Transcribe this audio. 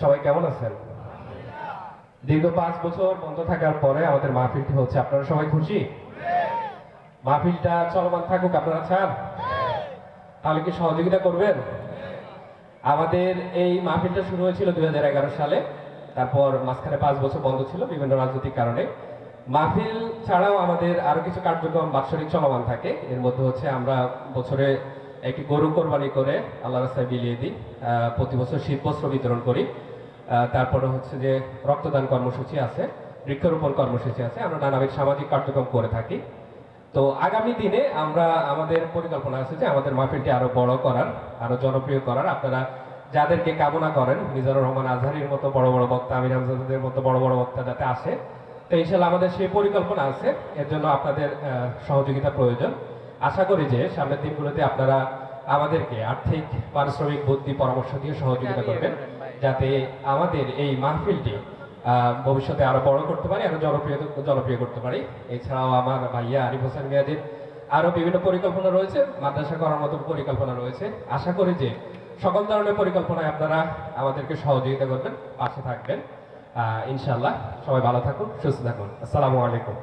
সবাই কেমন আছেন? দীর্ঘ 5 বছর বন্ধ থাকার পরে আমাদের মাহফিলটি হচ্ছে, আপনারা সবাই খুশি? মাহফিলটা চলমান থাকুক, আপনারা চান? তাহলে কি সহযোগিতা করবেন? আমাদের এই মাহফিলটা শুরু হয়েছিল 2011 সালে। তারপর মাঝখানে 5 বছর বন্ধ ছিল বিভিন্ন রাজনৈতিক কারণে। মাহফিল ছাড়াও আমাদের আরো কিছু কার্যক্রম বাৎসরিক চলমান থাকে। এর মধ্যে হচ্ছে আমরা বছরে একটি গরু কোরবানি করে আল্লাহ রাস্তায় বিলিয়ে দিই। প্রতি বছর শীতবস্ত্র বিতরণ করি। তারপরে হচ্ছে যে রক্তদান কর্মসূচি আছে, বৃক্ষরোপণ কর্মসূচি আছে, আমরা নানাবিধ সামাজিক কার্যক্রম করে থাকি। তো আগামী দিনে আমরা আমাদের পরিকল্পনা আছে যে আমাদের মাহফিলটি আরো বড় করার, আরো জনপ্রিয় করার। আপনারা যাদেরকে কামনা করেন, মিজানুর রহমান আজহারির মতো বড় বড় বক্তা, আমির হামজাদের মতো বড় বড় বক্তা যাতে আসে, তো ইনশাল্লাহ আমাদের সেই পরিকল্পনা আছে। এর জন্য আপনাদের সহযোগিতা প্রয়োজন। আশা করি যে সামনের দিনগুলোতে আপনারা আমাদেরকে আর্থিক, পারিশ্রমিক, বুদ্ধি, পরামর্শ দিয়ে সহযোগিতা করবেন, যাতে আমাদের এই মাহফিলটি ভবিষ্যতে আরো বড় করতে পারি, আরো জনপ্রিয় করতে পারি। এছাড়াও আমার ভাইয়া আরিফ হোসেন মিয়াজির আরো বিভিন্ন পরিকল্পনা রয়েছে, মাদ্রাসা করার মতো পরিকল্পনা রয়েছে। আশা করি যে সকল ধরনের পরিকল্পনায় আপনারা আমাদেরকে সহযোগিতা করবেন, পাশে থাকবেন। ইনশাআল্লাহ। সবাই ভালো থাকুন, সুস্থ থাকুন। আসসালামু আলাইকুম।